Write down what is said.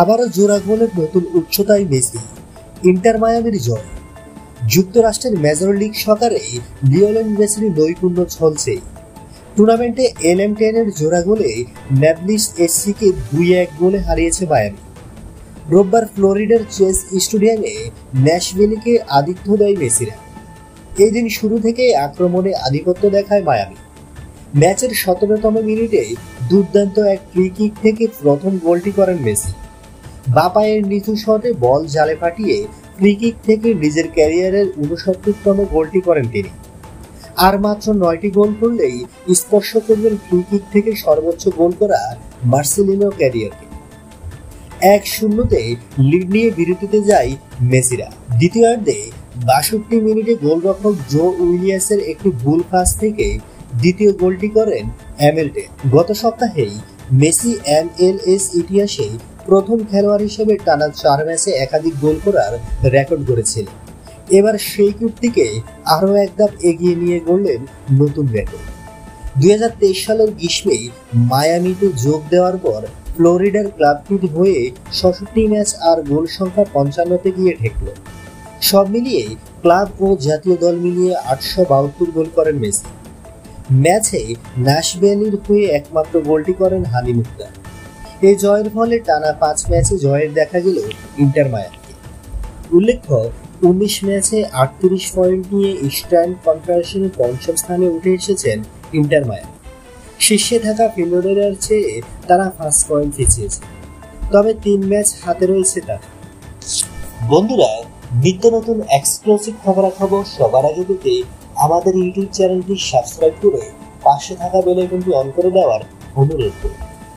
আবারও জোড়া গোলের নতুন উচ্চতায় মেসি, ইন্টার মায়ামির জয়। যুক্তরাষ্ট্রের মেজর লিগ সকারে লিওনেল মেসির নৈপুণ্য চলছে। টুর্নামেন্টে LM10 জোড়া গোলে ন্যাবলিস এসসিকে 2-1 গোলে হারিয়েছে মায়ামি। রোববার ফ্লোরিডার চেস স্টেডিয়ামে ন্যাশভিলকে আতিথ্য দেয় মেসিরা। এই দিন শুরু থেকে আক্রমণে আধিপত্য দেখায় মায়ামি। ম্যাচের 17তম মিনিটে দুর্দান্ত এক ফ্রি কিক থেকে প্রথম গোলটি করেন মেসি। বাঁ পায়ের নিচু শটে বল জালে পাঠিয়ে ফ্রি কিক থেকে নিজের ক্যারিয়ারের 69তম গোলটি করেন তিনি। আর মাত্র 9টি গোল করলেই স্পর্শ করবেন ফ্রি কিক থেকে সর্বোচ্চ গোল করা মার্সেলিনো ক্যারিয়ারকে। 1-0 লিড নিয়ে বিরতিতে যায় মেসিরা। দ্বিতীয়ার্ধে 62 মিনিটে গোলরক্ষক জো উইলিয়াসের একটি ভুল পাস থেকে দ্বিতীয় গোলটি করেন হ্যামিল্টন। গত সপ্তাহেই মেসি MLS ইতিহাসে প্রথম খেলোয়াড় হিসেবে টানা 4 ম্যাচে একাধিক গোল করার রেকর্ড গড়েছিলেন। এবার সেই কীর্তিকে আরও এক ধাপ এগিয়ে নিয়ে গড়লেন নতুন রেকর্ড। 2023 সালের গ্রীষ্মে মায়ামিতে যোগ দেওয়ার পর ফ্লোরিডার ক্লাবটির হয়ে 66 ম্যাচ আর গোল সংখ্যা 55-তে গিয়ে ঠেকল। সব মিলিয়ে ক্লাব ও জাতীয় দল মিলিয়ে 872 গোল করেন মেসি। ম্যাচে ন্যাশভিলের হয়ে একমাত্র গোলটি করেন হানি মুক্তা। এই জয়ের ফলে টানা 5 ম্যাচে জয়ের দেখা গেল ইন্টার মায়ামিকে। উল্লেখ্য, 19 ম্যাচে 38 পয়েন্ট নিয়ে ইস্টার্ন কনফারেন্সের পঞ্চম স্থানে উঠে এসেছেন ইন্টার মায়ামি। শীর্ষে থাকা ফ্লোরিডার চেয়ে তারা 5 পয়েন্ট পিছিয়েছে, তবে 3 ম্যাচ হাতে রয়েছে তারা। বন্ধুরা, নিত্য নতুন এক্সক্লুসিভ খবরাখবর সবার আগে পেতে আমাদের ইউটিউব চ্যানেলটি সাবস্ক্রাইব করে পাশে থাকা বেল আইকনটি অন করে দেওয়ার অনুরোধ করি।